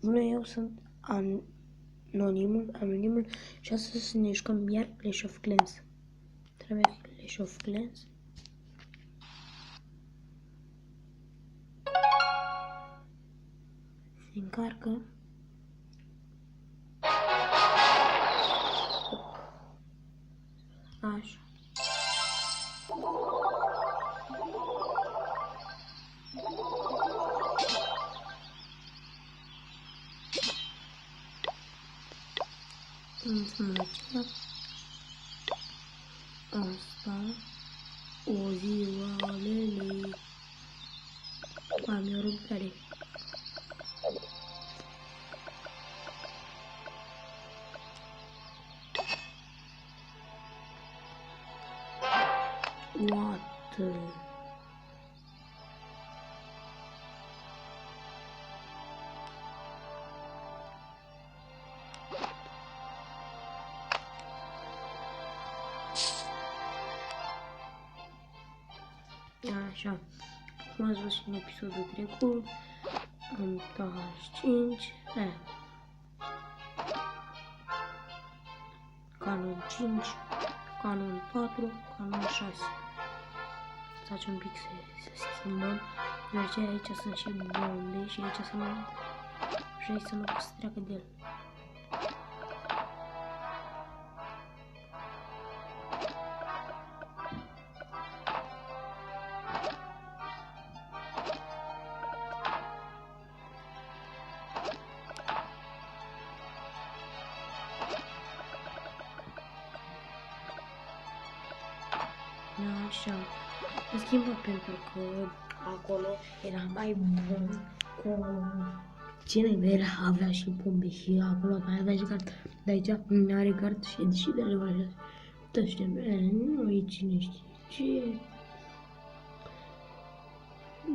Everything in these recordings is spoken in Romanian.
Bună, eu sunt anonimul și astăzi să ne jucăm iar Clash of Clans. Trebuie Clash of Clans. Se încarcă. Așa. Înseamnă aceea. Asta. O ziua lele. Am eu rugare. What? Așa, cum ați văzut în episodul trecut, am dat 5, canon 5, canon 4, canon 6. Să facem un pic să schimbăm, deoarece aici sunt și bombe și aici să nu, și aici să nu pot să treacă de el. Așa, îmi schimbă pentru că acolo era mai bun cu cine era avea și bombe și acolo mai avea și cart, de aici nu are cart și de le ăștia, nu e cine știe ce.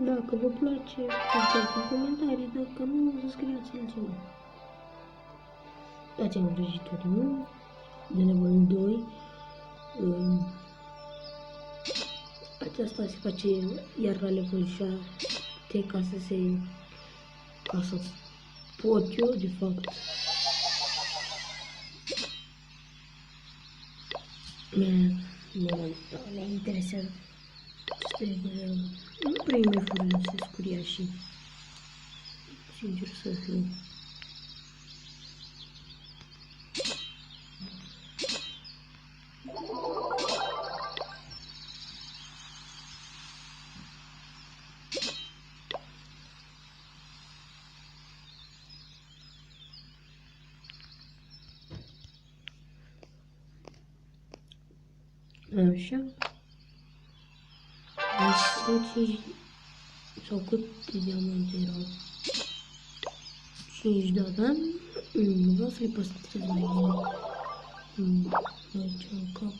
Dacă vă place, dați în comentarii, dacă nu, să scriați altceva. Dați un vrăjitor, nu? De level 2. Aceasta se face iar la level 7 ca să pot eu de fapt. Ne interesează. Nu prea îi mai folosesc uriașii. Sincer să fiu. Așa. Deci, sau cât de diamanți erau? 5, da? Nu vreau să le păstrez mai bine. Aici în cap.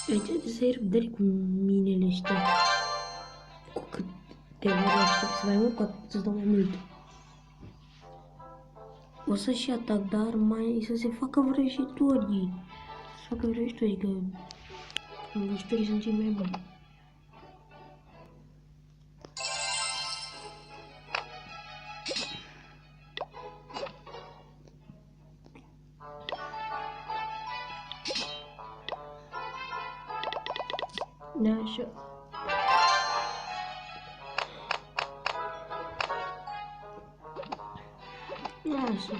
Aici trebuie să ai răbdare cu minele ăștia. Cu cât te vor aștepți mai mult, cu atât îți dau mai mult. O să și atac, dar mai să se facă vrăjitorii. Să facă vrăjitorii, că vrăjitorii sunt cei mai buni. Da, așa. Așa.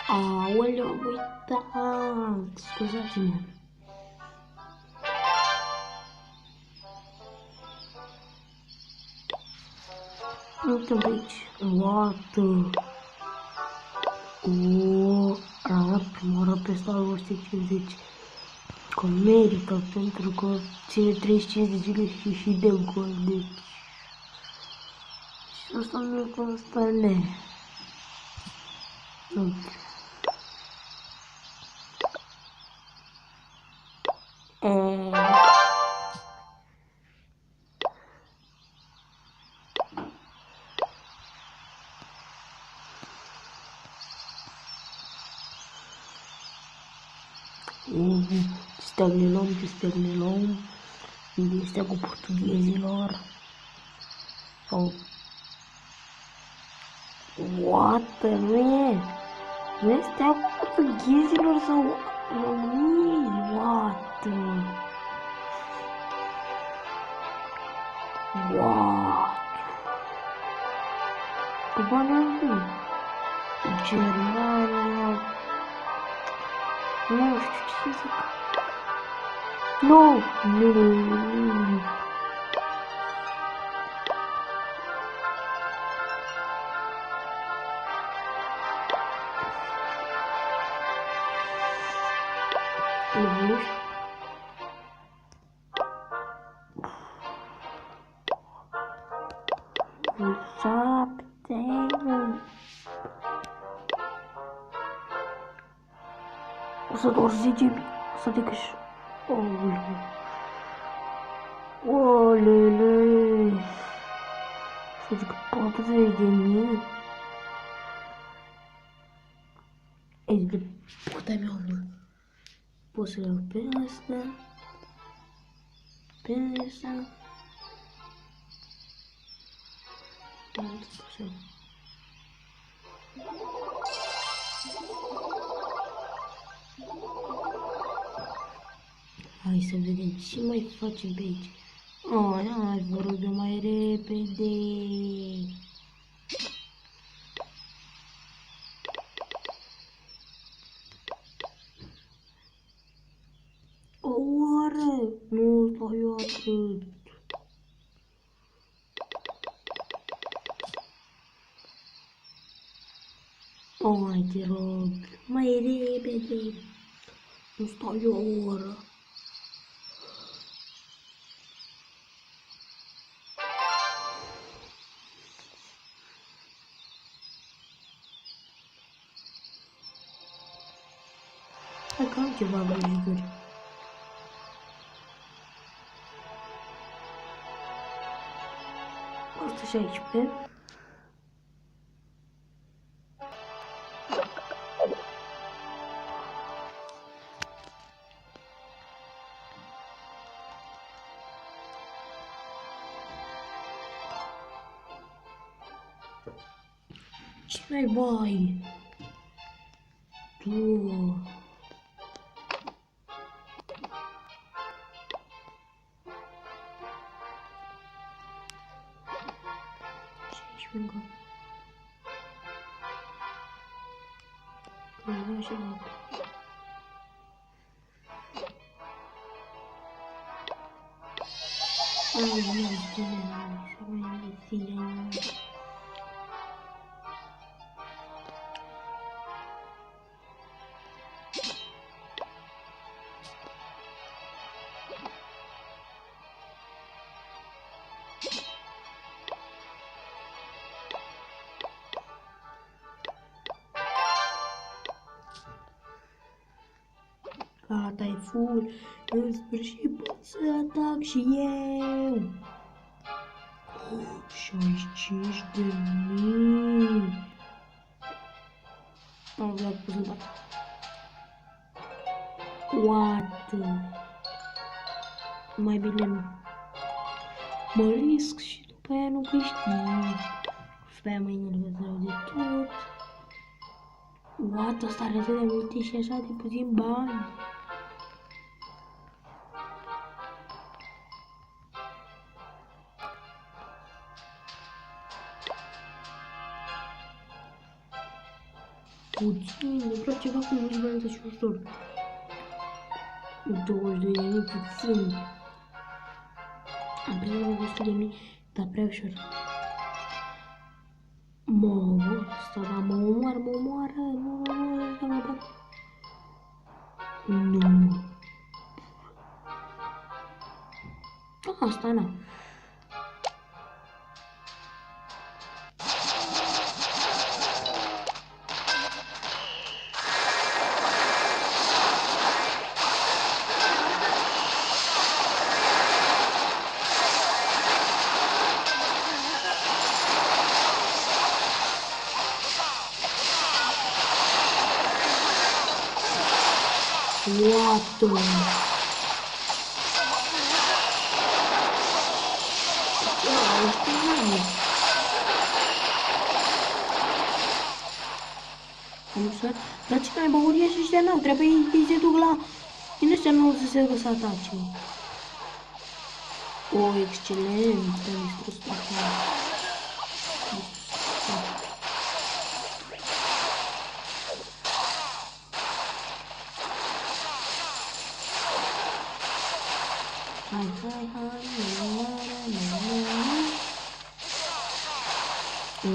Aoleu, am uitat. Scuzați-mă. Uite-mi aici. What? Am luat prima oară pe Star Wars 150. Că merită, pentru că ține 35 de giga și de gol, deci Asta nu e constane. Nu. Stagnilom, este cu portughezilor. Sau... What? Nu este cu portughezilor sau românii? What? Cu banii Germania... Nu știu ce să zic. Nu! O să doar 10.000, să zic și... Olele! Să zic 40.000. Ei, de puta mea, mă. Pot să le iau pe asta. Pe asta. Hai să vedem ce mai facem pe aici. Hai, vă rog eu mai repede. O oră! Nu stau eu atât. Hai, te rog, mai repede. Nu stau eu o oră. Hai că am ceva vrăjituri. Asta și aici pe. Ce mai bai? Tu. Încă. Câțiva și dată. Ai, mai ține. Gata, e full. În sfârșit pot să atac și eu. 65.000. Am vrea că să bat. What? Mai bine nu. Mă risc și după aia nu câștig. Și pe aia mâine îl văd rău de tot. What? Asta are atât de multe și așa de puțin bani. Puțin, vreau ceva cu mulți bani și ușor. 22.000 puțin. Am prins 100.000, dar prea ușor. Asta, dar mă omoară, nu. Asta, na. What the... Dar ce mai băurie și ăștia n-au, trebuie ei se duc la... Din ăștia nu să se ducă să atace. O, excelent, am distrus acolo.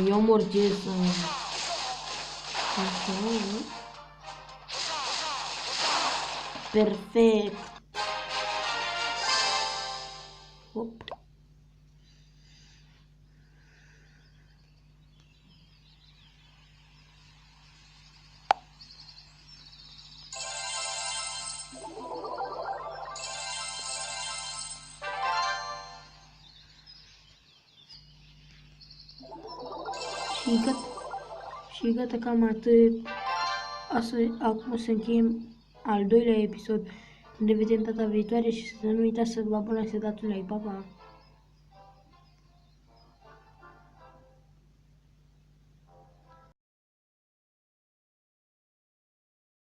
Eu mordesc. Perfect. Hop. Și gata, cam atât. Acum o să încheiem al doilea episod. Ne vedem data viitoare și să nu uitați să vă abonați, să dați un like. Pa, pa!